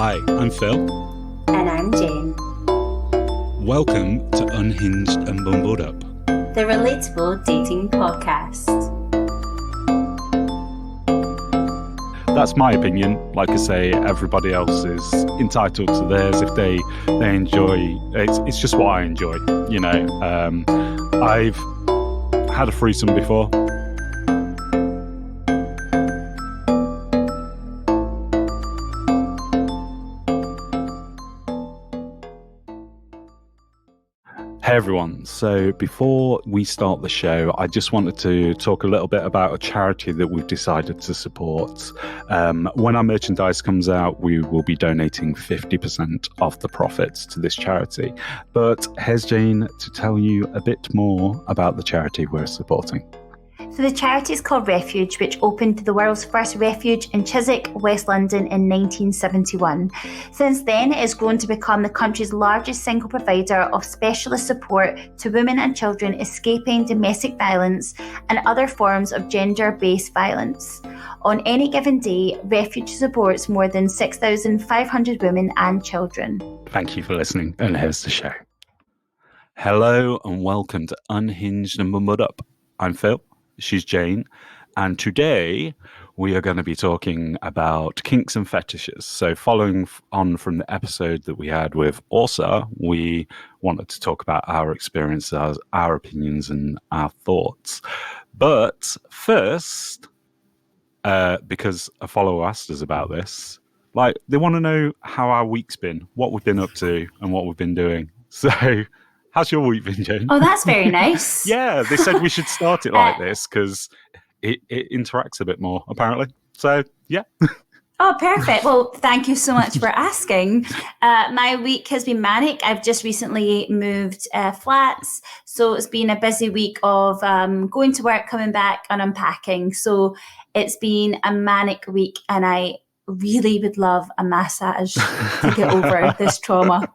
Hi, I'm Phil. And I'm Jane. Welcome to Unhinged and Bumbled Up, the relatable dating podcast. That's my opinion. Like I say, everybody else is entitled to theirs if they enjoy. It's just what I enjoy, you know. I've had a threesome before. Hey everyone, so before we start the show, I just wanted to talk a little bit about a charity that we've decided to support. When our merchandise comes out, we will be donating 50% of the profits to this charity. But here's Jane to tell you a bit more about the charity we're supporting. So the charity is called Refuge, which opened the world's first refuge in Chiswick, West London in 1971. Since then, it has grown to become the country's largest single provider of specialist support to women and children escaping domestic violence and other forms of gender-based violence. On any given day, Refuge supports more than 6,500 women and children. Thank you for listening, and here's the show. Hello and welcome to Unhinged and Bumbled Up. I'm Phil. She's Jane, and today we are going to be talking about kinks and fetishes. So following on from the episode that we had with Orsa, we wanted to talk about our experiences, our opinions, and our thoughts. But first, because a follower asked us about this, like they want to know how our week's been, what we've been up to, and what we've been doing. So how's your week been, Jane? Oh, that's very nice. Yeah, they said we should start it like this because it interacts a bit more, apparently. So, yeah. Oh, perfect. Well, thank you so much for asking. My week has been manic. I've just recently moved flats. So it's been a busy week of going to work, coming back and unpacking. So it's been a manic week and I really would love a massage to get over this trauma.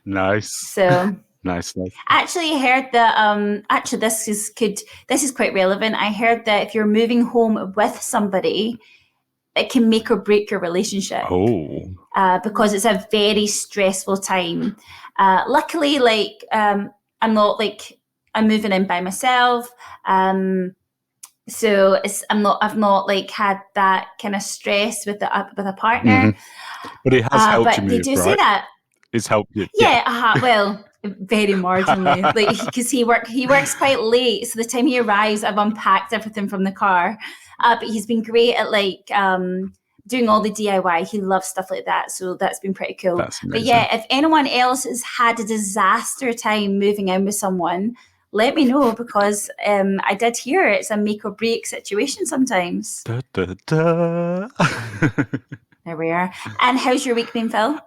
Nice. So nice. Actually, I heard that this is quite relevant. I heard that if you're moving home with somebody, it can make or break your relationship. Oh. Because it's a very stressful time. Luckily, I'm moving in by myself. So I've not had that kind of stress with a partner. Mm-hmm. But it has helped you move, they do right? say that. It's helped you. Yeah. Well, very marginally. Because he works quite late, so the time he arrives, I've unpacked everything from the car. But he's been great at doing all the DIY. He loves stuff like that, so that's been pretty cool. That's amazing. But yeah, if anyone else has had a disaster time moving in with someone, let me know because I did hear it's a make or break situation sometimes. Da, da, da. There we are. And how's your week been, Phil?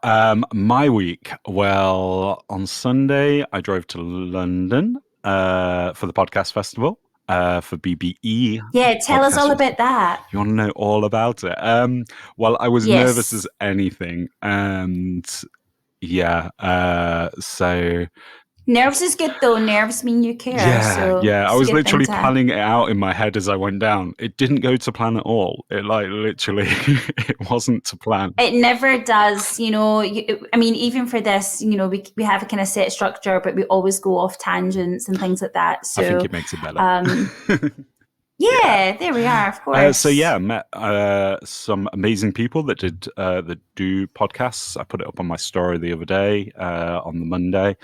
My week, well, on Sunday, I drove to London for the podcast festival for BBE. Yeah, tell us all about that. You want to know all about it? Well, I was nervous as anything. And so... Nerves is good though. Nerves mean you care. Yeah. I was literally planning it out in my head as I went down. It didn't go to plan at all. It literally, it wasn't to plan. It never does. Even for this, we have a kind of set structure, but we always go off tangents and things like that. So I think it makes it better. Yeah, there we are, of course. I met some amazing people that do podcasts. I put it up on my story the other day, on the Monday,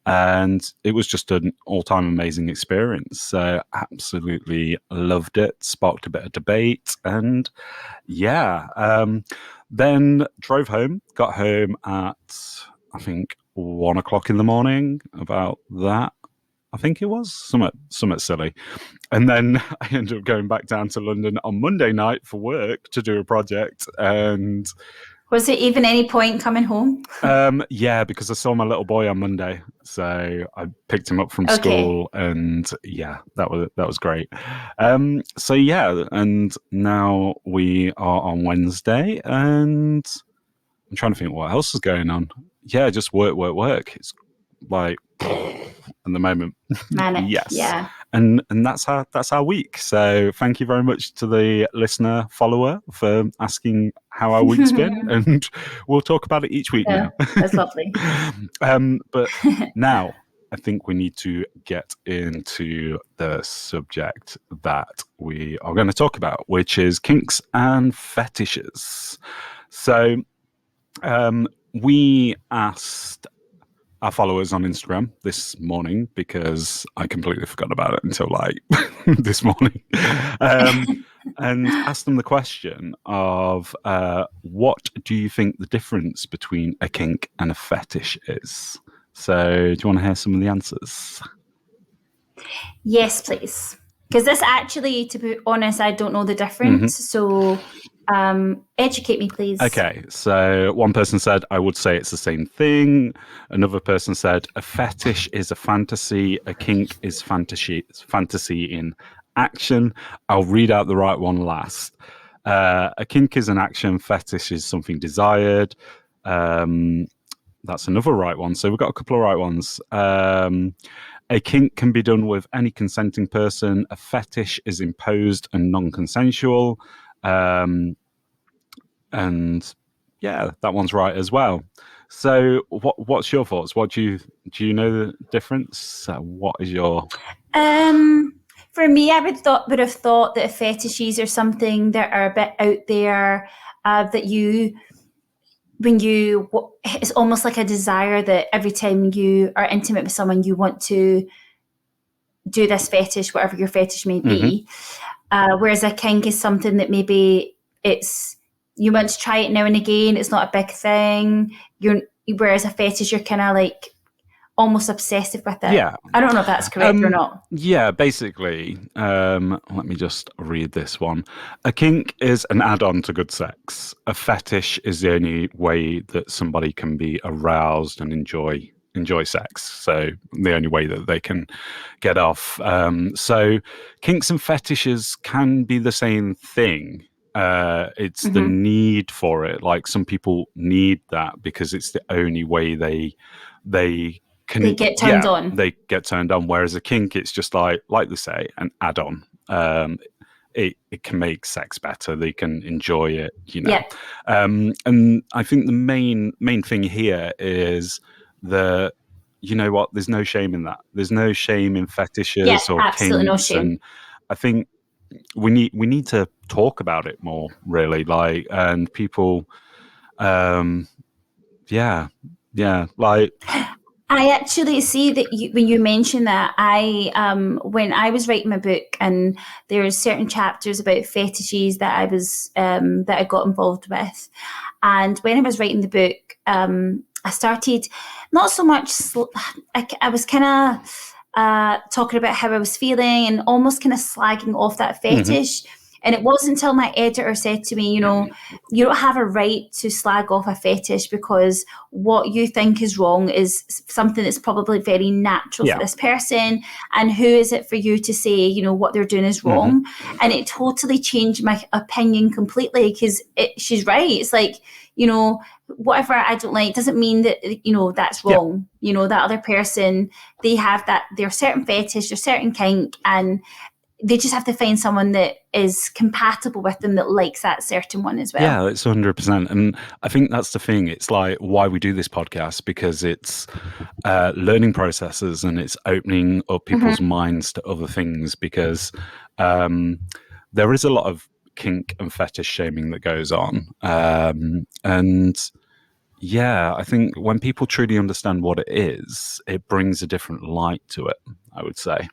and it was just an all-time amazing experience. So absolutely loved it, sparked a bit of debate, and then drove home, got home at, I think, 1 o'clock in the morning, about that. I think it was something silly. And then I ended up going back down to London on Monday night for work to do a project. And was there even any point coming home? Yeah, because I saw my little boy on Monday. So I picked him up from school and that was great. And now we are on Wednesday and I'm trying to think what else is going on. Yeah, just work. It's like at the moment. Manic. Yes. Yeah. and that's our week. So thank you very much to the listener follower for asking how our week's been, and we'll talk about it each week now. That's lovely. But now I think we need to get into the subject that we are going to talk about, which is kinks and fetishes. So we asked our followers on Instagram this morning, because I completely forgot about it until like this morning, and asked them the question of what do you think the difference between a kink and a fetish is? So do you want to hear some of the answers? Yes, please. Because this actually, to be honest, I don't know the difference. So educate me, please. Okay, so one person said, I would say it's the same thing. Another person said, a fetish is a fantasy, a kink is fantasy in action. I'll read out the right one last. A kink is an action, fetish is something desired. That's another right one. So we've got a couple of right ones. A kink can be done with any consenting person. A fetish is imposed and non-consensual. And yeah, that one's right as well. So what's your thoughts? Do you know the difference? What is your... For me, I would have thought that fetishes are something that are a bit out there, that it's almost like a desire that every time you are intimate with someone, you want to do this fetish, whatever your fetish may be. Whereas a kink is something that maybe you want to try it now and again. It's not a big thing. Whereas a fetish, you're kind of like almost obsessive with it. Yeah. I don't know if that's correct or not. Yeah, basically. Let me just read this one. A kink is an add-on to good sex. A fetish is the only way that somebody can be aroused and enjoy sex. So the only way that they can get off. So kinks and fetishes can be the same thing. It's the need for it. Like some people need that because it's the only way they get turned on. They get turned on. Whereas a kink, it's just like they say, an add-on. It can make sex better. They can enjoy it, you know. And I think the main thing here is that, you know what, there's no shame in that. There's no shame in fetishes or absolutely kinks. No shame. And I think we need to talk about it more, really. Like, and people, like. I actually see that when you mention that, when I was writing my book, and there are certain chapters about fetishes that I got involved with, and when I was writing the book, I started not so much. I was kind of talking about how I was feeling and almost kind of slagging off that fetish. And it wasn't until my editor said to me, you know, you don't have a right to slag off a fetish because what you think is wrong is something that's probably very natural for this person. And who is it for you to say, you know, what they're doing is wrong? And it totally changed my opinion completely, because she's right. It's like, you know, whatever I don't like doesn't mean that, you know, that's wrong. You know, that other person, they have their certain fetish, their certain kink, and they just have to find someone that is compatible with them, that likes that certain one as well. Yeah, it's 100%. And I think that's the thing. It's like why we do this podcast, because it's learning processes and it's opening up people's minds to other things, because there is a lot of kink and fetish shaming that goes on. And yeah, I think when people truly understand what it is, it brings a different light to it, I would say.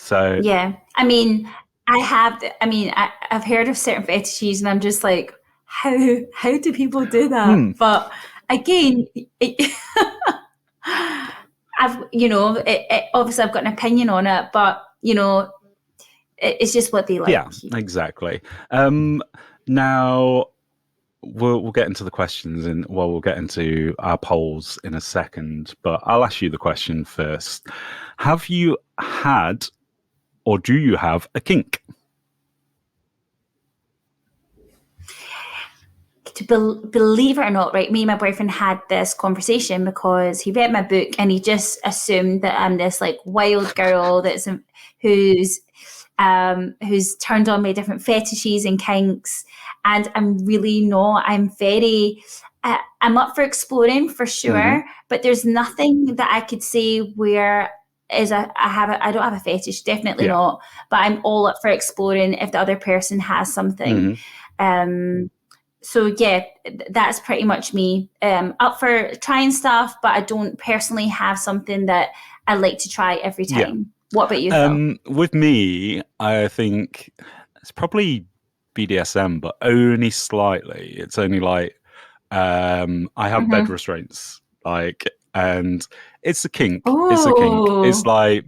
So yeah, I mean, I've heard of certain fetishes, and I'm just like, how do people do that? But again, obviously I've got an opinion on it, but you know, it's just what they like. Yeah, exactly. Now we'll get into the questions, and we'll get into our polls in a second. But I'll ask you the question first. Have you had, or do you have, a kink? believe it or not, right, me and my boyfriend had this conversation because he read my book and he just assumed that I'm this like wild girl who's turned on by different fetishes and kinks, and I'm really not. I'm up for exploring for sure, but there's nothing that I could say where I don't have a fetish, definitely not, but I'm all up for exploring if the other person has something. So yeah, that's pretty much me. Up for trying stuff, but I don't personally have something that I like to try every time. Yeah. What about you, Phil? With me, I think it's probably BDSM, but only slightly. It's only like I have bed restraints, and it's a kink. Ooh. It's a kink. It's like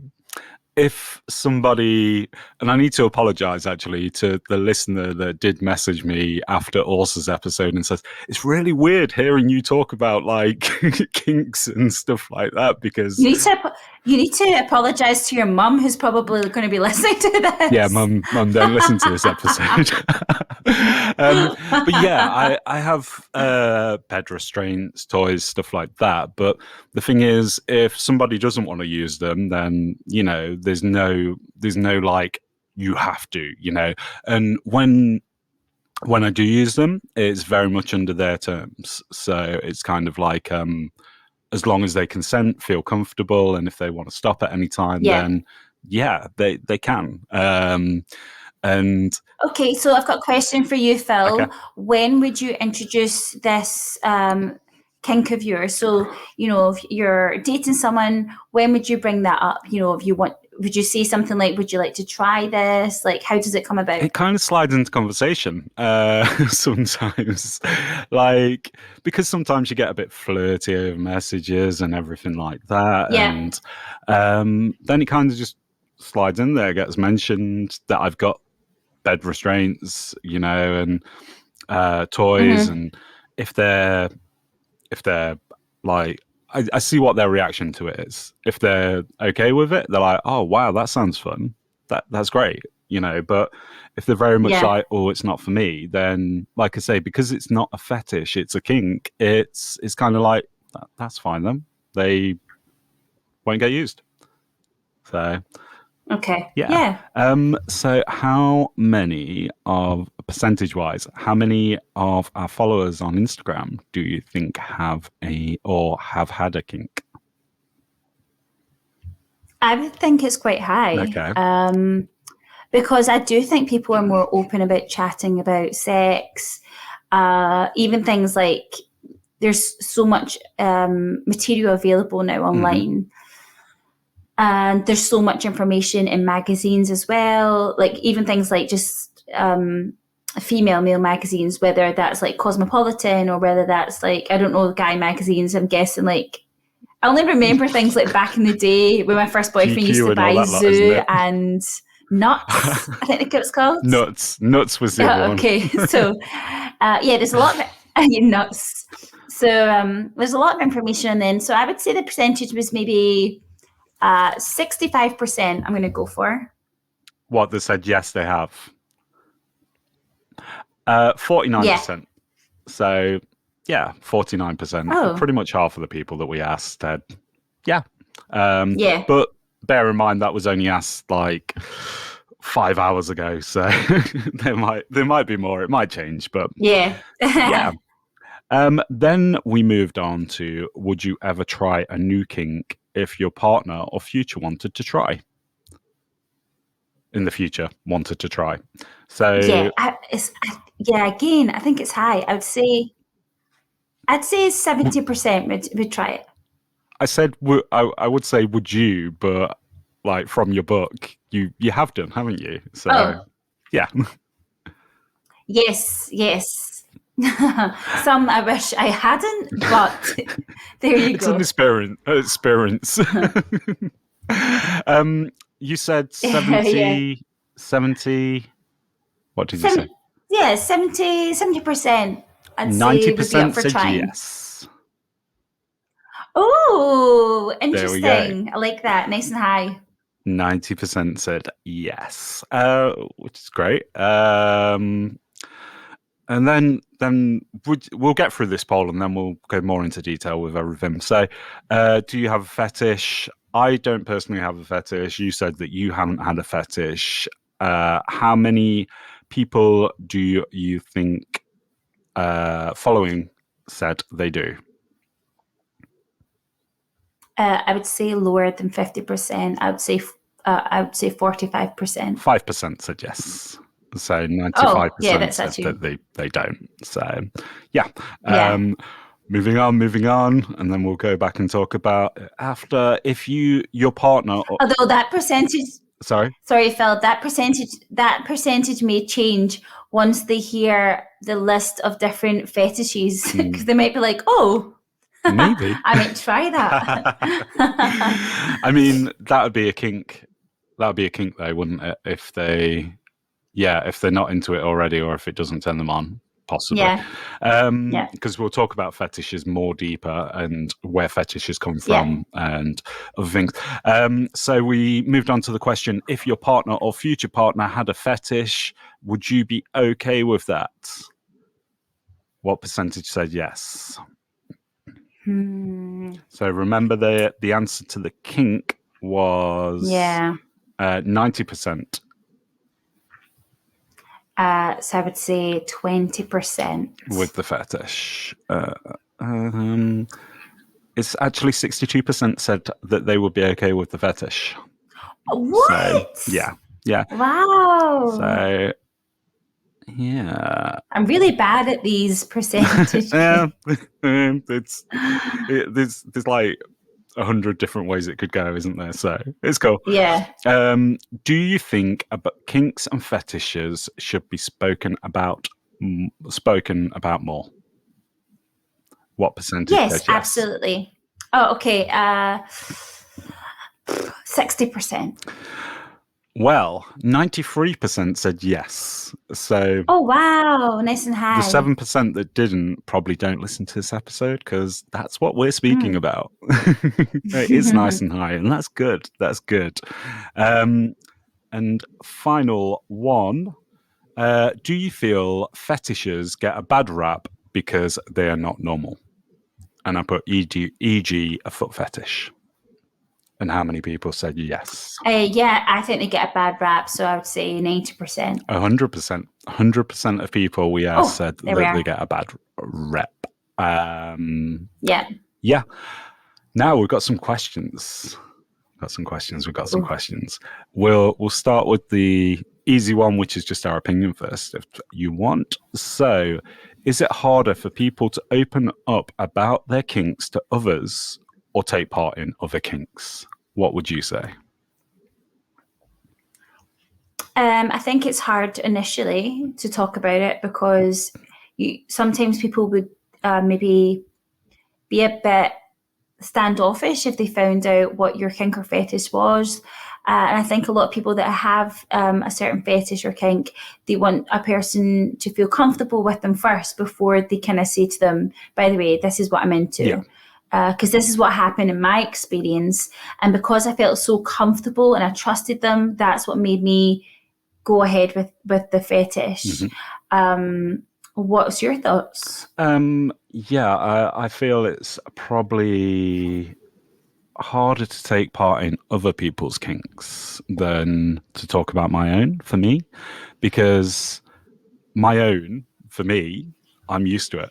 if somebody, and I need to apologize actually to the listener that did message me after Ursa's episode and says, it's really weird hearing you talk about like kinks and stuff like that, because you need to apologize to your mum, who's probably going to be listening to this. Yeah, mum, don't listen to this episode. But yeah, I have bed restraints, toys, stuff like that. But the thing is, if somebody doesn't want to use them, then there's no like you have to, And when I do use them, it's very much under their terms. So it's kind of like as long as they consent, feel comfortable, and if they want to stop at any time, then they can. And okay, so I've got a question for you, Phil. Okay. When would you introduce this kink of yours? So, if you're dating someone, when would you bring that up? If you want, would you say something like, would you like to try this? Like, how does it come about? It kind of slides into conversation sometimes, like, because sometimes you get a bit flirty over messages and everything like that. Yeah. And then it kind of just slides in there, gets mentioned that I've got bed restraints, and toys. And if they're like, I see what their reaction to it is. If they're okay with it, they're like, oh wow, that sounds fun, that's great, but if they're very much like, oh, it's not for me, then like I say, because it's not a fetish, it's a kink, it's kind of like, that's fine then, they won't get used. So okay. Yeah. So how many percentage-wise, how many of our followers on Instagram do you think have had a kink? I would think it's quite high. Okay. Because I do think people are more open about chatting about sex. Even things like there's so much material available now online. And there's so much information in magazines as well, like even things like just female male magazines, whether that's like Cosmopolitan or whether that's like, I don't know, guy magazines. I'm guessing like, I only remember things like back in the day when my first boyfriend used to buy Zoo and Nuts, I think it was called. Nuts was the other one. Okay, so there's a lot of Nuts. So there's a lot of information then. So I would say the percentage was maybe 65%. I'm going to go for. What, they said yes, they have. 49%. Yeah. So, yeah, 49%. Oh. Pretty much half of the people that we asked said, yeah. But bear in mind that was only asked like 5 hours ago, so there might be more. It might change, but yeah. Then we moved on to, would you ever try a new kink if your partner or future wanted to try? In the future, wanted to try. So again, I think it's high. I'd say 70% would try it. I said I would say would you, but like from your book, you have done, haven't you? So yeah. Yes. Some I wish I hadn't, but there you it's go. It's an experience. You said 70, 70, what did you say? Yeah, 70%. 90% said trying. Yes. Oh, interesting. I like that. Nice and high. 90% said yes, which is great. And then we'll get through this poll and then we'll go more into detail with everything. So, do you have a fetish? I don't personally have a fetish. You said that you haven't had a fetish. How many people do you think following said they do? I would say lower than 50%. I would say 45%. 5% said yes. So 95% said that they don't. So yeah. Moving on, and then we'll go back and talk about after if your partner. Although that percentage. Sorry, Phil. That percentage may change once they hear the list of different fetishes, because they might be like, "Oh, maybe I might try that." I mean, that would be a kink. That would be a kink, though, wouldn't it? If they're not into it already, or if it doesn't turn them on. Possibly. Because we'll talk about fetishes more deeper and where fetishes come from and other things. So we moved on to the question, if your partner or future partner had a fetish, would you be okay with that? What percentage said yes? So remember the answer to the kink was 90%. So I would say 20%. With the fetish. It's actually 62% said that they would be okay with the fetish. What? So, yeah. Wow. So, yeah. I'm really bad at these percentages. There's like 100 different ways it could go, isn't there? So it's cool. Yeah. Do you think kinks and fetishes should be spoken about more? What percentage? Yes, absolutely. Oh, okay. 60%. Well, 93% said yes. So, oh wow, nice and high. The 7% that didn't probably don't listen to this episode, because that's what we're speaking about. It is nice and high, and that's good. That's good. And final one, do you feel fetishes get a bad rap because they are not normal? And I put e.g. a foot fetish. And how many people said yes? Yeah, I think they get a bad rap, so I would say 90%. 100%. 100% of people we asked said that they get a bad rep. Yeah. Now we've got some questions. We'll start with the easy one, which is just our opinion first, if you want. So, is it harder for people to open up about their kinks to others or take part in other kinks? What would you say? I think it's hard initially to talk about it because sometimes people would maybe be a bit standoffish if they found out what your kink or fetish was. And I think a lot of people that have a certain fetish or kink, they want a person to feel comfortable with them first before they kind of say to them, by the way, this is what I'm into. Yeah. Because this is what happened in my experience. And because I felt so comfortable and I trusted them, that's what made me go ahead with the fetish. What's your thoughts? I feel it's probably harder to take part in other people's kinks than to talk about my own, for me, because my own, for me, I'm used to it.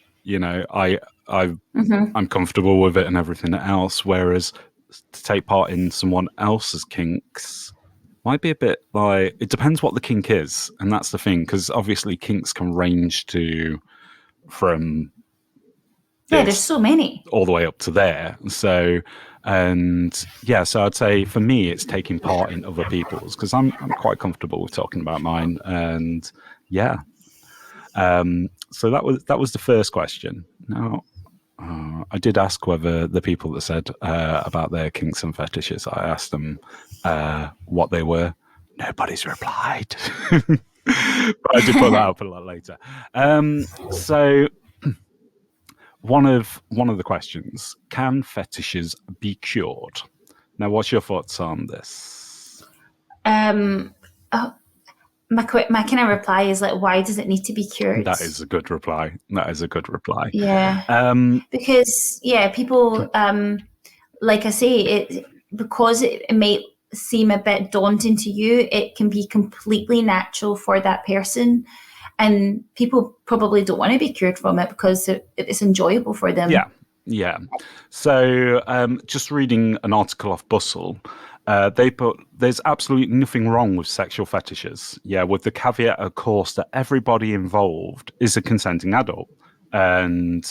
I'm comfortable with it and everything else, whereas to take part in someone else's kinks might be a bit like, it depends what the kink is, and that's the thing, because obviously kinks can range from there's so many all the way up to there. So I'd say for me it's taking part in other people's, because I'm quite comfortable with talking about mine. And so that was the first question. Now I did ask whether the people that said about their kinks and fetishes, I asked them what they were. Nobody's replied. But I did put that up a lot later. So one of the questions: can fetishes be cured? Now, what's your thoughts on this? my kind of reply is like, why does it need to be cured? That is a good reply. That is a good reply. Yeah. Because people, like I say, because it might seem a bit daunting to you, it can be completely natural for that person. And people probably don't want to be cured from it because it's enjoyable for them. Yeah. So just reading an article off Bustle, they put, there's absolutely nothing wrong with sexual fetishes. Yeah, with the caveat, of course, that everybody involved is a consenting adult and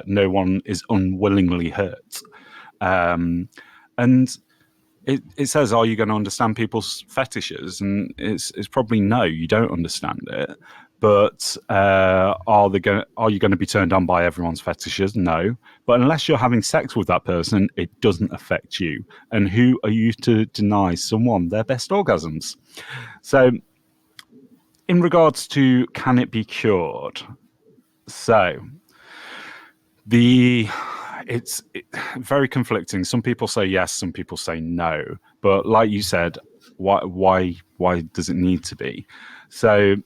no one is unwillingly hurt. And it says, are you going to understand people's fetishes? And it's probably no, you don't understand it. But are you going to be turned on by everyone's fetishes? No. But unless you're having sex with that person, it doesn't affect you. And who are you to deny someone their best orgasms? So in regards to can it be cured? So it's very conflicting. Some people say yes, some people say no. But like you said, why does it need to be? So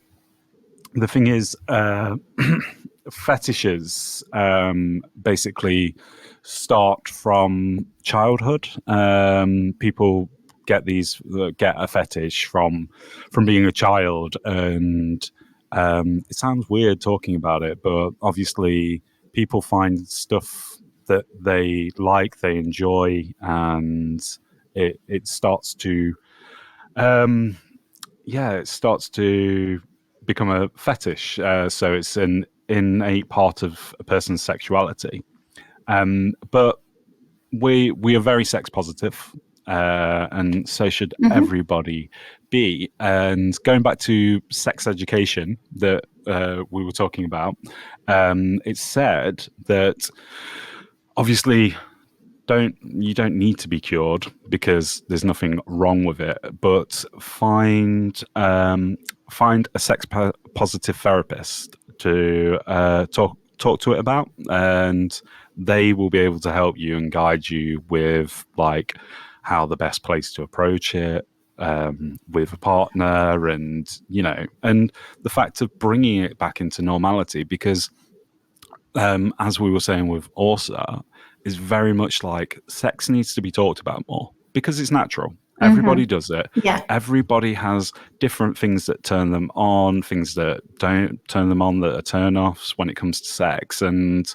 the thing is, fetishes basically start from childhood. People get a fetish from being a child, and it sounds weird talking about it, but obviously people find stuff that they like, they enjoy, and it starts to it starts to become a fetish. So it's an innate part of a person's sexuality. But we are very sex positive, and so should everybody be. And going back to sex education that we were talking about, it's said that obviously you don't need to be cured because there's nothing wrong with it, but find a sex positive therapist to talk to it about, and they will be able to help you and guide you with like how the best place to approach it with a partner, and and the fact of bringing it back into normality, because as we were saying with Orsa, is very much like sex needs to be talked about more because it's natural. Everybody does it. Yeah. Everybody has different things that turn them on, things that don't turn them on, that are turn-offs when it comes to sex. And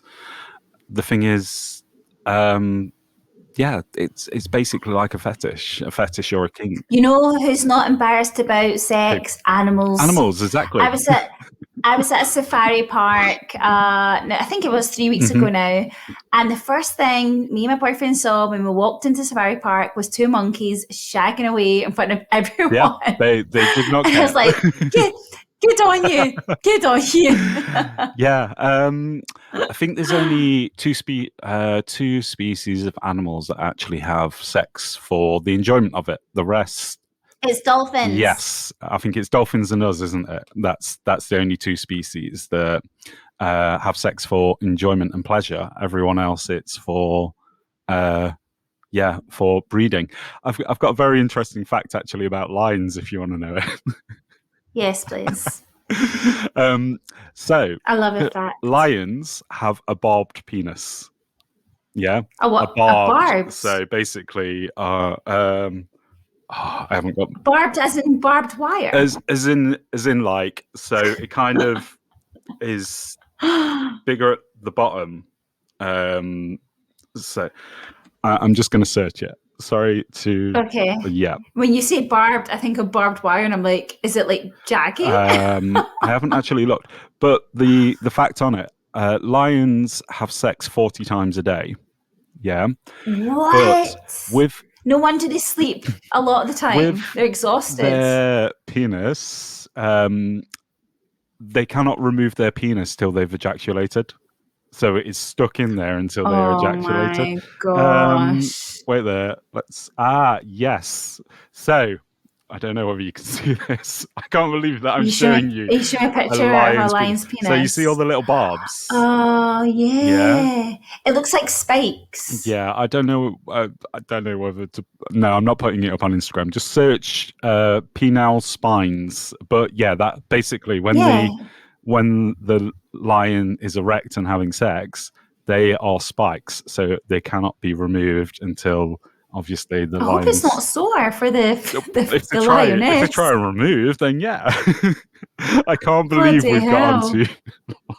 the thing is, it's basically like a fetish or a kink. You know who's not embarrassed about sex? Animals. Animals, exactly. I was at a safari park, I think it was 3 weeks ago now, and the first thing me and my boyfriend saw when we walked into Safari Park was two monkeys shagging away in front of everyone. Yeah, they did not care. I was like, get on you. Yeah, I think there's only two species of animals that actually have sex for the enjoyment of it. The rest... It's dolphins. Yes, I think it's dolphins and us, isn't it? That's the only two species that have sex for enjoyment and pleasure. Everyone else, it's for breeding. I've got a very interesting fact actually about lions, if you want to know it. Yes, please. So I love it. Fact. Lions have a barbed penis. Yeah, a barbed. So basically, I haven't got barbed as in barbed wire. As in like, so it kind of is bigger at the bottom. So I'm just going to search it. Sorry to... Okay. Yeah. When you say barbed, I think of barbed wire, and I'm like, is it like jagged? I haven't actually looked, but the fact on it, lions have sex 40 times a day. Yeah. What? But with... No wonder they sleep a lot of the time. They're exhausted. Their penis, they cannot remove their penis till they've ejaculated. So it is stuck in there until they're ejaculated. Oh my gosh. Wait there. Yes. So I don't know whether you can see this. I can't believe that I'm You showing show, you you show a a picture of a lion's lion's penis. So you see all penis. the little barbs? Oh, Yeah. yeah. It looks like spikes. Yeah, I don't know. I don't know whether to. No, I'm not putting it up on Instagram. Just search penile spines. But yeah, that basically when Yeah. the lion is erect and having sex, they are spikes, so they cannot be removed until obviously the I hope it's lion's. not sore for the If they lioness. try and remove, then yeah. I can't believe Bloody we've got hell. onto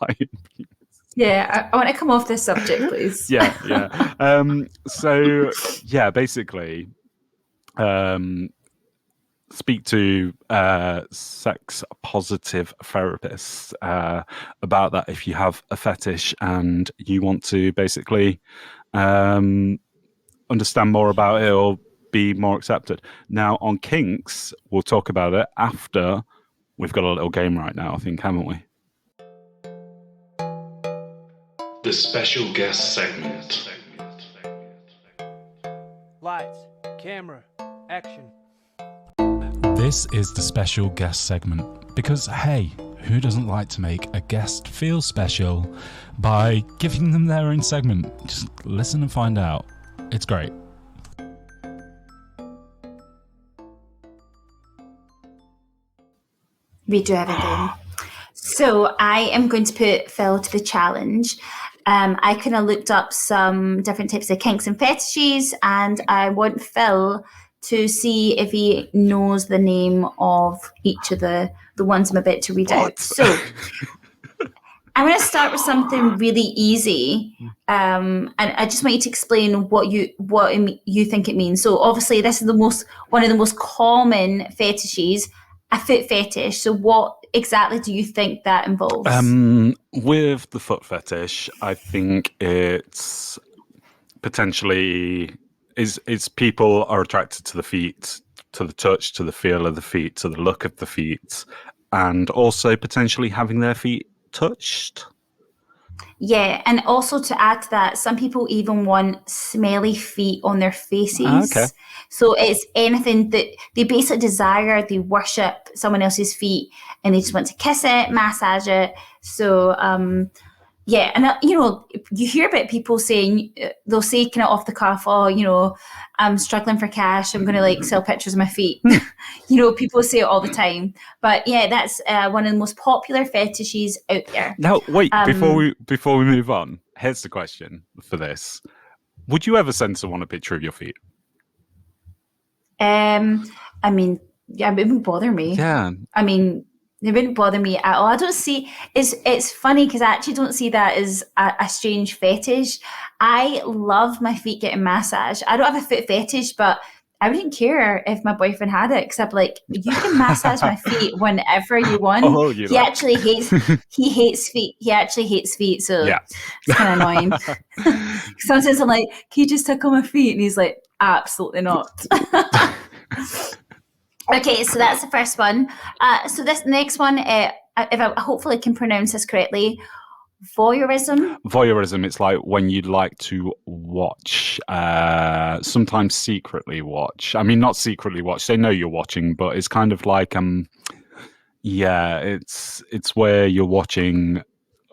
lion. Yeah, I want to come off this subject, please. Yeah. So yeah, basically, speak to sex positive therapists about that if you have a fetish and you want to basically understand more about it or be more accepted. Now on Kinks, we'll talk about it after we've got a little game right now, I think, haven't we? The special guest segment. Lights, camera, action. This is the special guest segment because, hey, who doesn't like to make a guest feel special by giving them their own segment? Just listen and find out. It's great. We do have a game. So I am going to put Phil to the challenge. I kind of looked up some different types of kinks and fetishes, and I want Phil to see if he knows the name of each of the ones I'm about to read out. So I'm going to start with something really easy, and I just want you to explain what you think it means. So obviously, this is one of the most common fetishes, a foot fetish. So what exactly do you think that involves? With the foot fetish, I think it's potentially is people are attracted to the feet, to the touch, to the feel of the feet, to the look of the feet, and also potentially having their feet touched. Yeah, and also to add to that, some people even want smelly feet on their faces. Okay. So it's anything that they basically desire, they worship someone else's feet and they just want to kiss it, massage it. So, yeah, and you hear about people saying, they'll say kind of off the cuff, oh, I'm struggling for cash, I'm going to sell pictures of my feet. People say it all the time. But yeah, that's one of the most popular fetishes out there. Now, wait, before we move on, here's the question for this. Would you ever send someone a picture of your feet? I mean, yeah, it wouldn't bother me. Yeah. I mean, it wouldn't bother me at all. I don't see it's funny because I actually don't see that as a strange fetish. I love my feet getting massaged. I don't have a foot fetish, but I wouldn't care if my boyfriend had it, except you can massage my feet whenever you want. Oh, he actually hates feet. He actually hates feet, so yeah. It's kind of annoying. Sometimes I'm like, can you just tuck on my feet? And he's like, absolutely not. Okay, so that's the first one. So this next one, if I hopefully can pronounce this correctly, voyeurism. Voyeurism, it's like when you'd like to watch, sometimes secretly watch. I mean, not secretly watch. They know you're watching, but it's kind of like, it's where you're watching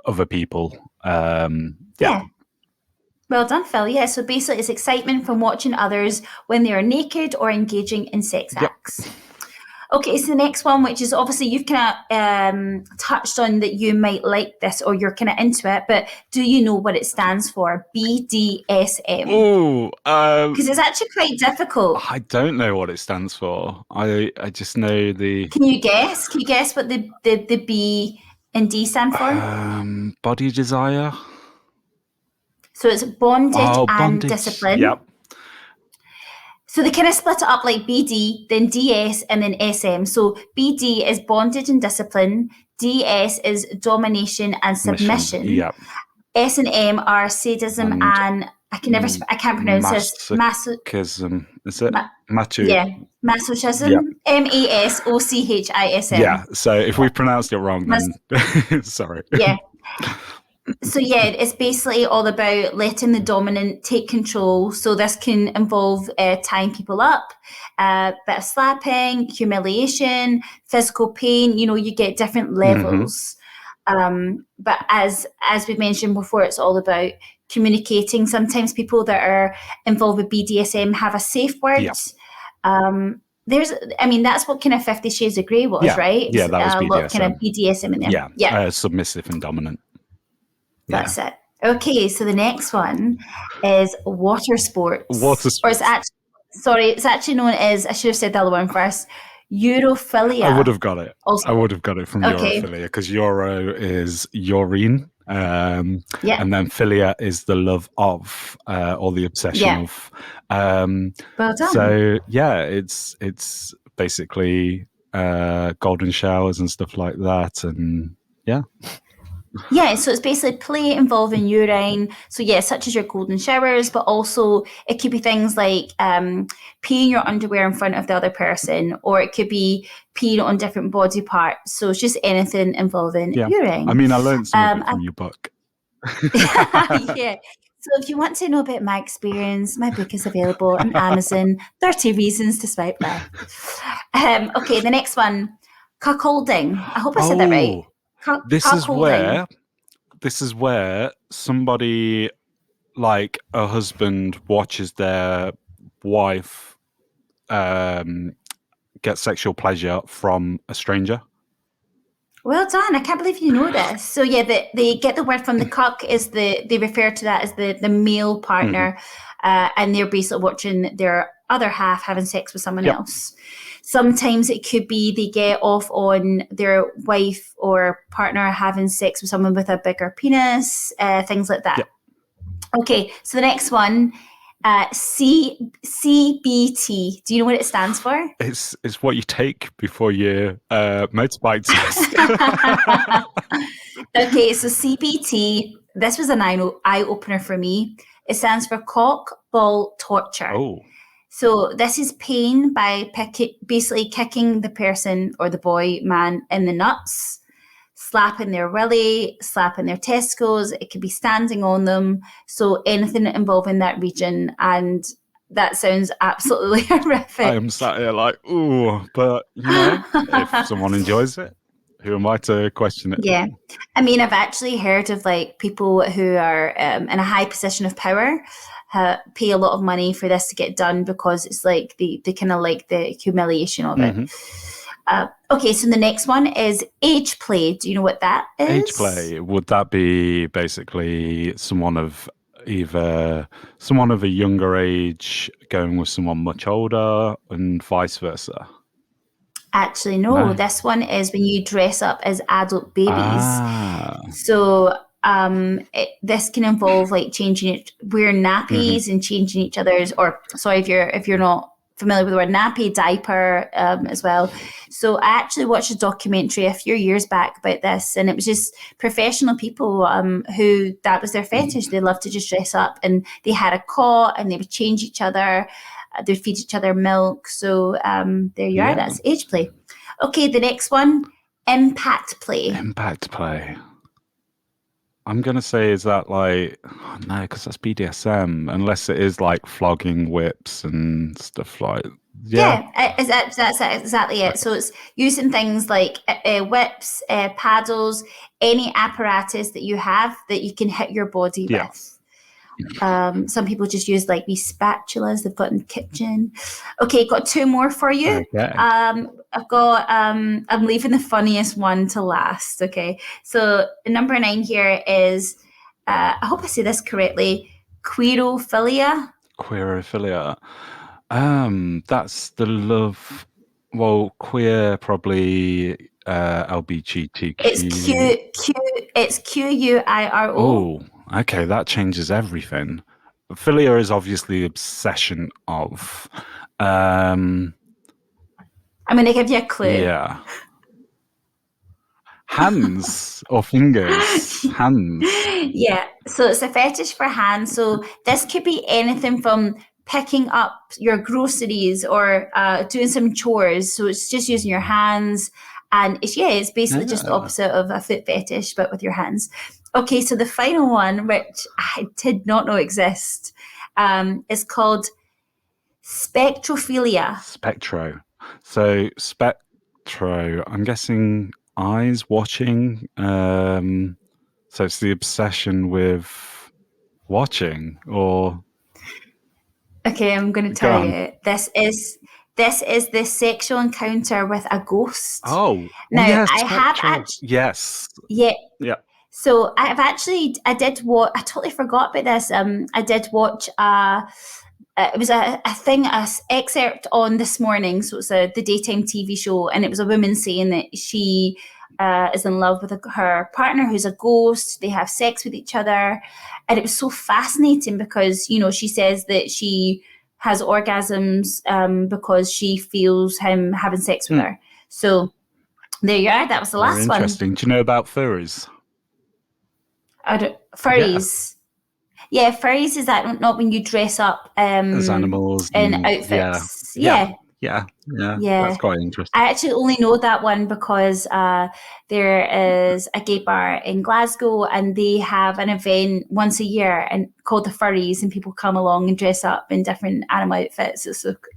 other people. Yeah. Well done, Phil. Yeah, so basically it's excitement from watching others when they are naked or engaging in sex acts. Okay, so the next one, which is obviously you've kind of touched on that you might like this or you're kind of into it, but do you know what it stands for? BDSM. Oh, because it's actually quite difficult. I don't know what it stands for. I just know the. Can you guess? Can you guess what the B and D stand for? Body desire. So it's bondage and discipline. Yep. So they kind of split it up like BD, then DS, and then SM. So BD is bondage and discipline. DS is domination and submission. Yep. S and M are sadism and I can't pronounce this. Masochism. Is it? Yeah. Masochism. Yep. MASOCHISM. Yeah. So if we pronounced it wrong, then sorry. Yeah. So yeah, it's basically all about letting the dominant take control. So this can involve tying people up, bit of slapping, humiliation, physical pain. You get different levels. But as we mentioned before, it's all about communicating. Sometimes people that are involved with BDSM have a safe word. Yeah. That's what kind of 50 Shades of Grey was, right? Yeah, that was A lot of kind of BDSM. BDSM in there. Yeah. Submissive and dominant. That's it. Okay, so the next one is water sports. Water sports. Or it's actually known as, I should have said the other one first, Europhilia. I would have got it. Also. I would have got it from Europhilia, because Euro is urine. And then philia is the love of, or the obsession of. Well done. So yeah, it's basically golden showers and stuff like that, and yeah. Yeah, so it's basically play involving urine. So yeah, such as your golden showers, but also it could be things like peeing your underwear in front of the other person, or it could be peeing on different body parts. So it's just anything involving urine. I mean, I learned some of it from your book. Yeah. So if you want to know about my experience, my book is available on Amazon. 30 Reasons to Swipe Left. Okay, the next one, cuckolding. I hope I said that right. This is where somebody, like a husband, watches their wife get sexual pleasure from a stranger. Well done. I can't believe you know this. So yeah, they get the word from the cuck, is they refer to that as the male partner, and they're basically watching their other half having sex with someone else. Sometimes it could be they get off on their wife or partner having sex with someone with a bigger penis, things like that. Okay, so the next one, CBT. Do you know what it stands for? It's what you take before your motorbike test. Okay, so CBT, this was an eye-opener for me. It stands for cock, ball, torture. Oh. So this is pain by basically kicking the person or the boy, man, in the nuts, slapping their willy, slapping their testicles. It could be standing on them. So anything involving that region. And that sounds absolutely horrific. I am sat here like, ooh, but if someone enjoys it, who am I to question it? Yeah. I mean, I've actually heard of like people who are in a high position of power pay a lot of money for this to get done, because it's like they kind of like the humiliation of it. Okay, so the next one is age play. Do you know what that is? Age play, would that be basically someone of a younger age going with someone much older, and vice versa? Actually, no. This one is when you dress up as adult babies. So this can involve like wearing nappies and changing each other's, or sorry, if you're not familiar with the word, nappy, diaper as well. So I actually watched a documentary a few years back about this, and it was just professional people who that was their fetish. They loved to just dress up, and they had a cot, and they would change each other. They'd feed each other milk. So there you are. That's age play. Okay, the next one, impact play. Impact play. I'm going to say, is that like, no, because that's BDSM, unless it is like flogging, whips and stuff like that's exactly it. So it's using things like whips, paddles, any apparatus that you have that you can hit your body with. Some people just use like these spatulas they've got in the kitchen. Okay, got two more for you. Okay. I've got I'm leaving the funniest one to last. Okay, so number 9 here is I hope I say this correctly, queerophilia. Queerophilia. That's the love. Well, queer, probably LGBTQ. It's QUIRO. Oh, okay, that changes everything. Philia is obviously the obsession of. I'm going to give you a clue. Yeah. Hands or fingers? Hands. Yeah, so it's a fetish for hands. So this could be anything from picking up your groceries or doing some chores. So it's just using your hands. And it's basically just the opposite of a foot fetish, but with your hands. Okay, so the final one, which I did not know exist, is called spectrophilia. So spectro, I'm guessing eyes watching. So it's the obsession with watching, or Okay, I'm going to go tell on. you. This is the sexual encounter with a ghost. Oh, Now, yes, I have spectro. actually, Yes, yeah. yeah. So I did what I totally forgot about this. I did watch it was a thing, excerpt on This Morning. So it's the daytime TV show, and it was a woman saying that she is in love with her partner who's a ghost. They have sex with each other, and it was so fascinating because she says that she has orgasms because she feels him having sex with her. So there you are. That was the Very last one. interesting. Do you know about furries? Furries. Yeah, furries is that not when you dress up As animals, in and outfits? yeah. Yeah. That's quite interesting. I actually only know that one because there is a gay bar in Glasgow, and they have an event once a year and called the Furries, and people come along and dress up in different animal outfits.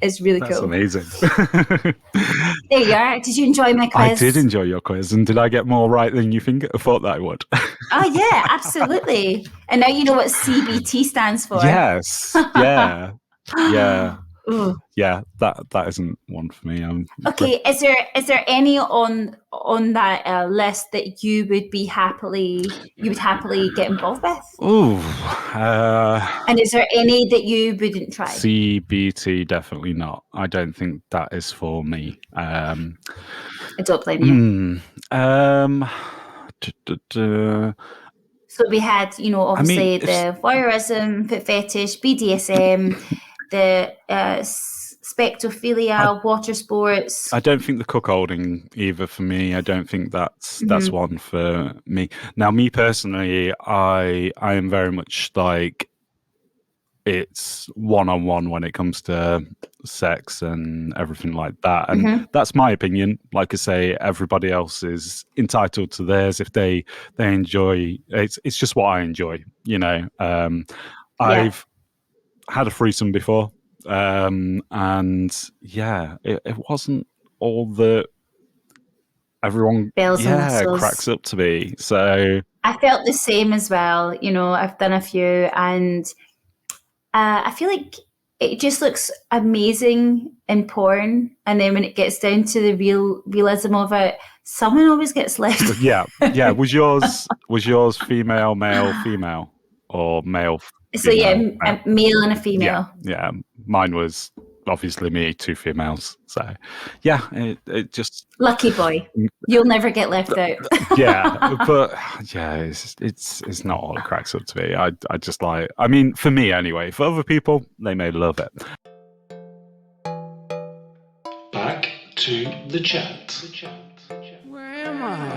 It's really That's cool. amazing. There you are. Did you enjoy my quiz? I did enjoy your quiz, and did I get more right than you thought that I would? Oh yeah, absolutely. And now you know what CBT stands for. Yes. Yeah. Ooh. Yeah. That isn't one for me. Okay, is there any on that list that you would happily get involved with? Oh. And is there any that you wouldn't try? CBT, definitely not. I don't think that is for me. I don't blame you. So we had, obviously the voyeurism, foot fetish, BDSM, the spectrophilia, water sports. I don't think the cuckolding either for me. I don't think that's one for me. Now, me personally, I am very much like it's one-on-one when it comes to sex and everything like that, and that's my opinion. Like I say, everybody else is entitled to theirs. If they enjoy it's just what I enjoy, I've had a threesome before, and yeah, it wasn't all that everyone Bells and whistles. cracks up to be. So I felt the same as well. I've done a few, and I feel like it just looks amazing in porn, and then when it gets down to the realism of it, someone always gets left. yeah. Was yours female, male, female, or male? So female, a male and a female. Yeah. Mine was obviously me, 2 females. So yeah, it just lucky boy. You'll never get left out. Yeah, but yeah, it's not all it cracks up to be. I just like. I mean, for me anyway. For other people, they may love it. Back to the chat. Where am I?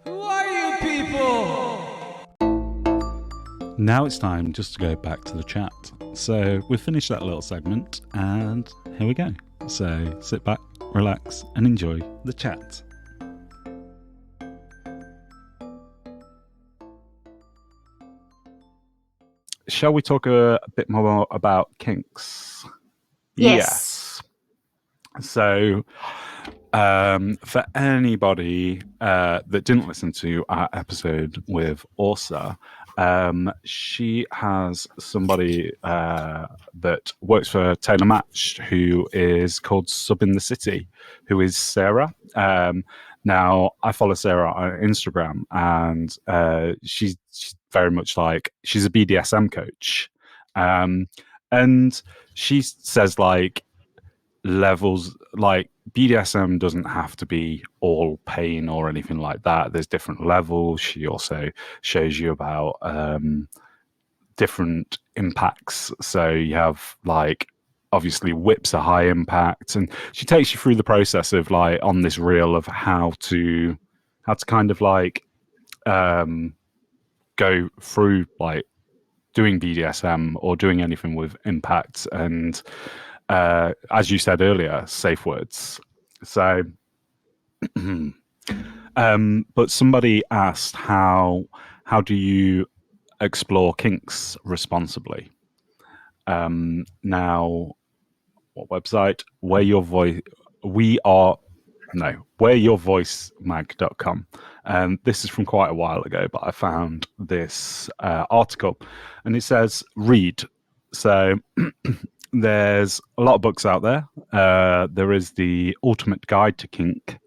Who are you people? Now it's time just to go back to the chat. So we've finished that little segment, and here we go. So sit back, relax, and enjoy the chat. Shall we talk a bit more about kinks? Yes. So, for anybody that didn't listen to our episode with Orsa, she has somebody that works for Taylor Match who is called Sub in the City, who is Sarah. Now, I follow Sarah on Instagram, and she's very much like, she's a BDSM coach. And she says, like, levels, like, BDSM doesn't have to be all pain or anything like that. There's different levels. She also shows you about different impacts. So you have, like, obviously whips are high impact, and she takes you through the process of, like, on this reel of how to kind of like go through, like, doing BDSM or doing anything with impact, and as you said earlier, safe words. So but somebody asked how how do you explore kinks responsibly? Now, what website? Where your voice? We are no, whereyourvoicemag.com. This is from quite a while ago, but I found this article, and it says read. So there's a lot of books out there. There is the Ultimate Guide to Kink,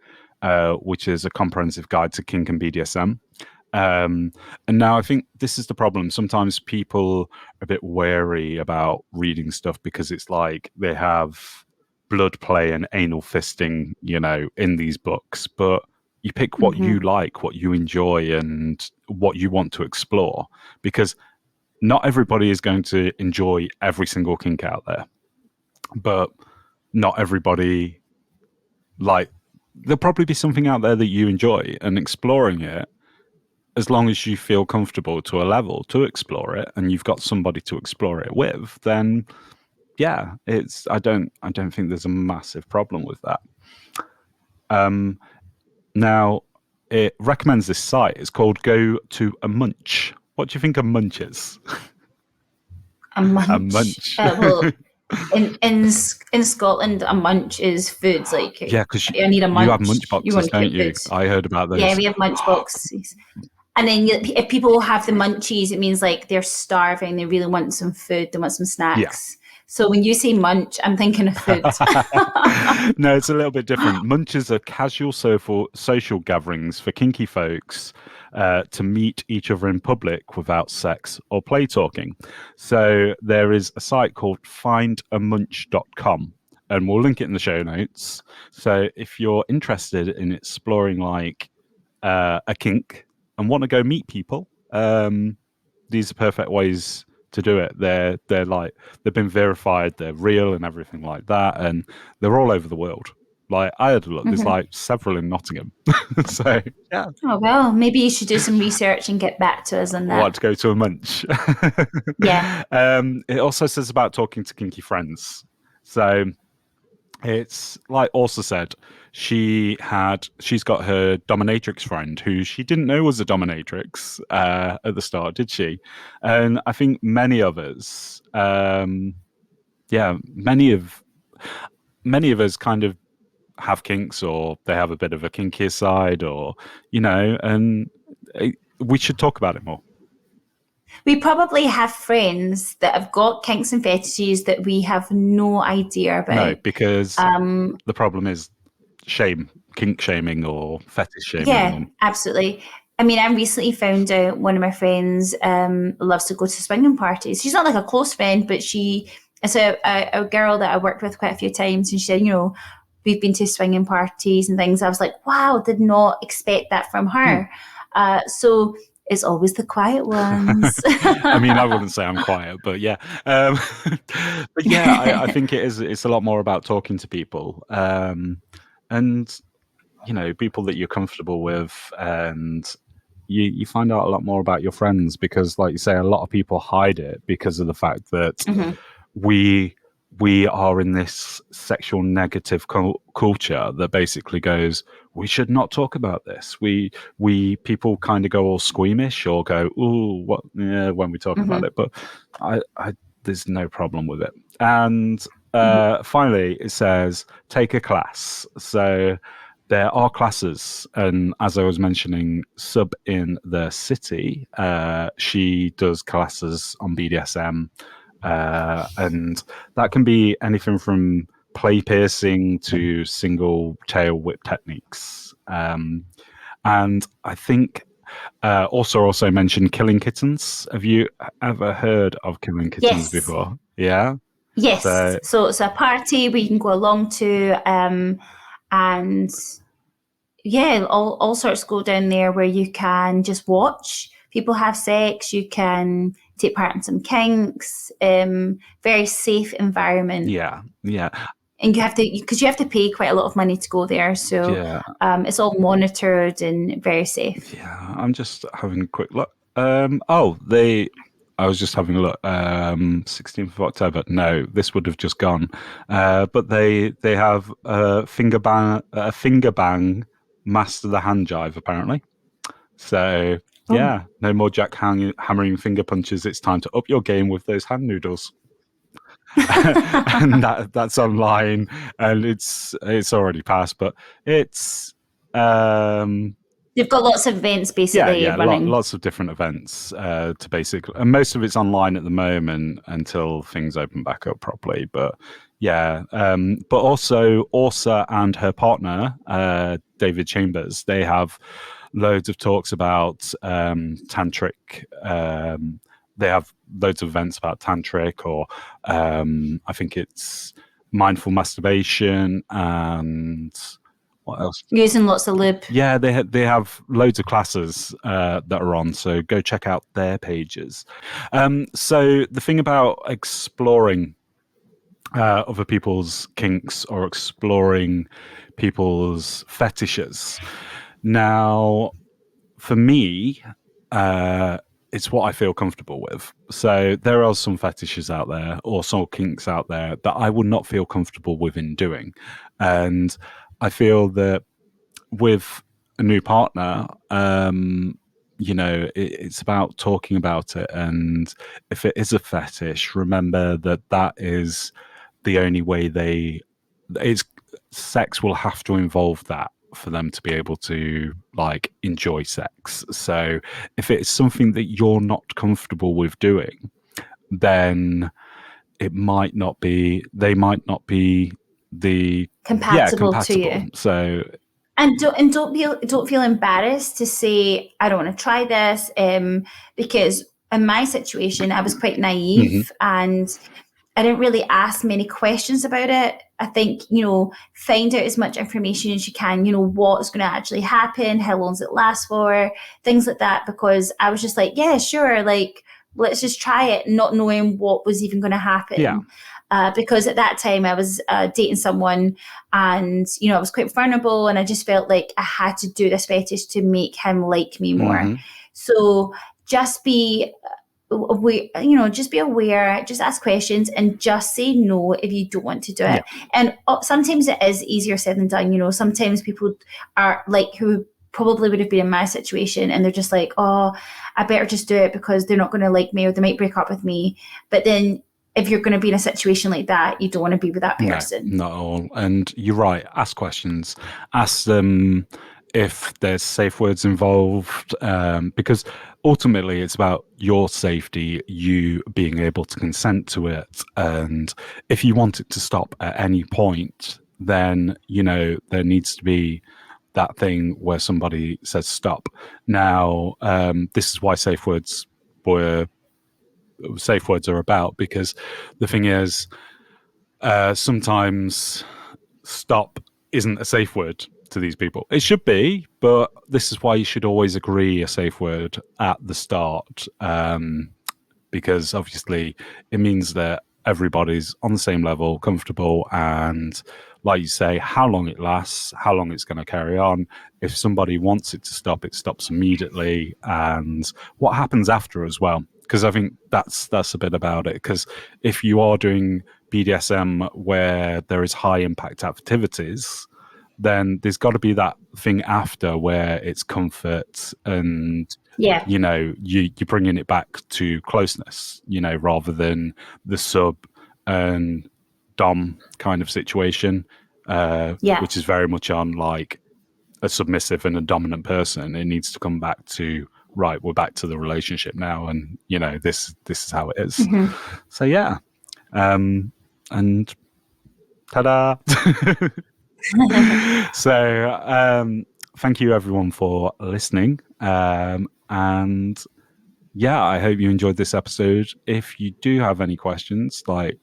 which is a comprehensive guide to kink and BDSM. And now I think this is the problem. Sometimes people are a bit wary about reading stuff because it's like they have blood play and anal fisting, in these books. But you pick what you like, what you enjoy, and what you want to explore, because not everybody is going to enjoy every single kink out there. But not everybody, there'll probably be something out there that you enjoy, and exploring it, as long as you feel comfortable to a level to explore it and you've got somebody to explore it with, then yeah, I don't think there's a massive problem with that. Now it recommends this site. It's called Go to a Munch. What do you think a munch is? A munch. A munch. Well, in Scotland, a munch is food. Like, yeah, because I need a munch. You have munch boxes, don't you? Food. I heard about those. Yeah, we have munch boxes. And then if people have the munchies, it means like they're starving. They really want some food. They want some snacks. Yeah. So when you say munch, I'm thinking of food. No, it's a little bit different. Munches are casual social gatherings for kinky folks to meet each other in public without sex or play talking. So there is a site called findamunch.com, and we'll link it in the show notes. So if you're interested in exploring like a kink and want to go meet people, these are perfect ways to do it. They're like, they've been verified, they're real and everything like that, and they're all over the world. Like, I had a look, there's like several in Nottingham. So yeah. Oh well, maybe you should do some research and get back to us on that. What, to go to a munch? Yeah. It also says about talking to kinky friends. So it's like also said, she's got her dominatrix friend who she didn't know was a dominatrix at the start, did she? And I think many of us, many of us kind of have kinks, or they have a bit of a kinkier side, or and we should talk about it more. We probably have friends that have got kinks and fetishes that we have no idea about. No, because the problem is kink shaming or fetish shaming. Yeah, absolutely. I mean, I recently found out one of my friends loves to go to swinging parties. She's not like a close friend, but she is a girl that I worked with quite a few times, and she said, we've been to swinging parties and things. I was like, wow, did not expect that from her. So it's always the quiet ones. I mean, I wouldn't say I'm quiet, but yeah. But yeah, I think it's a lot more about talking to people, and people that you're comfortable with, and you find out a lot more about your friends, because, like you say, a lot of people hide it because of the fact that we are in this sexual negative culture that basically goes, we should not talk about this. People kind of go all squeamish or go, ooh, what? Yeah, when we talk about it. But I there's no problem with it. And finally, it says take a class. So there are classes, and as I was mentioning, Sub in the City, she does classes on BDSM. And that can be anything from play piercing to single tail whip techniques. And I think also mentioned killing kittens. Have you ever heard of killing kittens before? Yeah? Yes. So it's a party where you can go along to, and yeah, all sorts go down there where you can just watch people have sex. You can take part in some kinks, very safe environment. Yeah. And you have to pay quite a lot of money to go there. So it's all monitored and very safe. Yeah, I'm just having a quick look. I was just having a look. 16th of October. No, this would have just gone. But they have a finger bang master the hand jive, apparently. So Yeah, no more hammering finger punches. It's time to up your game with those hand noodles. And that's online, and it's already passed, but it's You've got lots of events basically running. Lots of different events to basically, and most of it's online at the moment until things open back up properly. But yeah, but also Orsa and her partner David Chambers, they have loads of talks about tantric. They have loads of events about tantric, or I think it's mindful masturbation and what else? Using lots of lube. Yeah, they have loads of classes that are on, so go check out their pages. So the thing about exploring other people's kinks or exploring people's fetishes. Now, for me, it's what I feel comfortable with. So there are some fetishes out there or some kinks out there that I would not feel comfortable with in doing. And I feel that with a new partner, it's about talking about it. And if it is a fetish, remember that is the only way sex will have to involve that for them to be able to like enjoy sex. So if it's something that you're not comfortable with doing, then they might not be compatible to you. So and don't feel embarrassed to say I don't want to try this, because in my situation I was quite naive and I didn't really ask many questions about it. I think, find out as much information as you can, what's going to actually happen, how long does it last for, things like that, because I was just like, yeah, sure, like, let's just try it, not knowing what was even going to happen. Yeah. Because at that time I was dating someone and, I was quite vulnerable and I just felt like I had to do this fetish to make him like me more. So just be just be aware, just ask questions and just say no if you don't want to do it. And sometimes it is easier said than done. Sometimes people are like, who probably would have been in my situation and they're just like, oh, I better just do it because they're not going to like me or they might break up with me. But then if you're going to be in a situation like that, you don't want to be with that person. No, not at all. And you're right, ask questions, ask them if there's safe words involved, because ultimately it's about your safety, you being able to consent to it. And if you want it to stop at any point, then, there needs to be that thing where somebody says stop. Now, this is why safe words are about, because the thing is, sometimes stop isn't a safe word to these people. It should be, but this is why you should always agree a safe word at the start, because obviously it means that everybody's on the same level, comfortable, and like you say, how long it lasts, how long it's going to carry on. If somebody wants it to stop, it stops immediately, and what happens after as well. Because I think that's a bit about it. Because if you are doing BDSM where there is high impact activities, then there's got to be that thing after where it's comfort and you're bringing it back to closeness, rather than the sub and dom kind of situation, which is very much on like a submissive and a dominant person. It needs to come back to, right, we're back to the relationship now, and this is how it is. So yeah, and ta-da. So thank you everyone for listening, and yeah, I hope you enjoyed this episode. If you do have any questions, like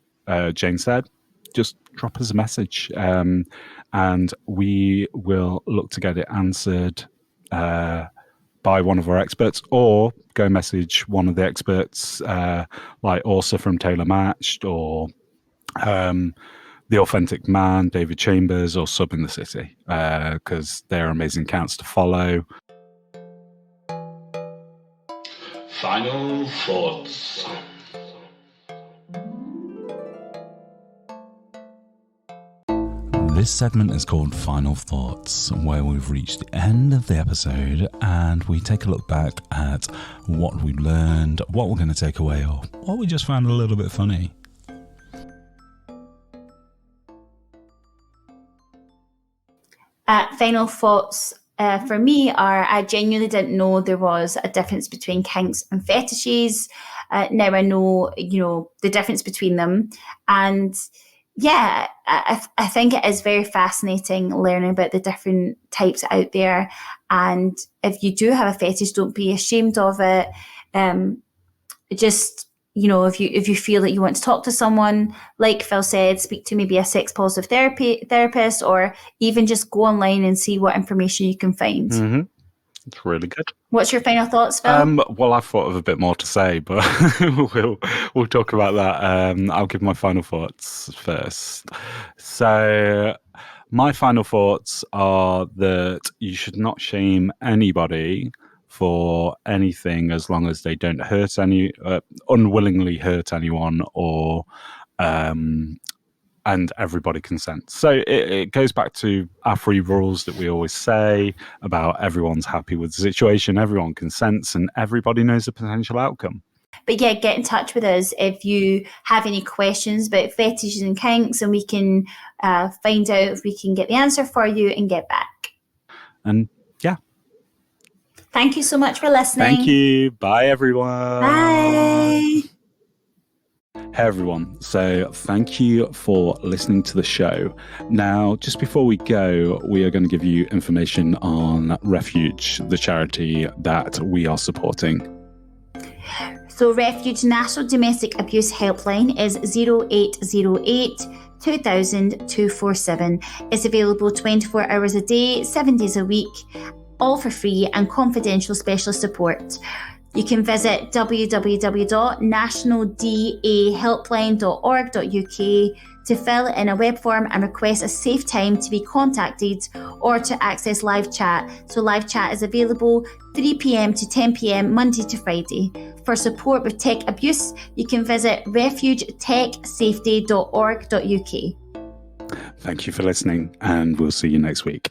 Jane said, just drop us a message, and we will look to get it answered by one of our experts, or go message one of the experts, like Orsa from Taylor Matched, or The Authentic Man, David Chambers, or Sub in the City, because they're amazing accounts to follow. Final thoughts. This segment is called Final Thoughts, where we've reached the end of the episode and we take a look back at what we learned, what we're going to take away, or what we just found a little bit funny. Final thoughts for me are, I genuinely didn't know there was a difference between kinks and fetishes. Now I know, the difference between them. And yeah, I think it is very fascinating learning about the different types out there. And if you do have a fetish, don't be ashamed of it. Just, if you feel that you want to talk to someone, like Phil said, speak to maybe a sex positive therapist, or even just go online and see what information you can find. Mm-hmm. It's really good. What's your final thoughts, Phil? Well, I thought of a bit more to say, but we'll talk about that. I'll give my final thoughts first. So my final thoughts are that you should not shame anybody for anything as long as they don't unwillingly hurt anyone, or and everybody consents. So it goes back to our 3 rules that we always say about everyone's happy with the situation, everyone consents, and everybody knows the potential outcome. But yeah, get in touch with us if you have any questions about fetishes and kinks, and we can find out if we can get the answer for you and get back. And yeah. Thank you so much for listening. Thank you. Bye, everyone. Bye. Hey everyone, so thank you for listening to the show. Now, just before we go, we are going to give you information on Refuge, the charity that we are supporting. So Refuge National Domestic Abuse Helpline is 0808 2000 247. It's available 24 hours a day, 7 days a week, all for free and confidential specialist support. You can visit www.nationaldahelpline.org.uk to fill in a web form and request a safe time to be contacted, or to access live chat. So live chat is available 3 p.m. to 10 p.m. Monday to Friday. For support with tech abuse, you can visit refugetechsafety.org.uk. Thank you for listening, and we'll see you next week.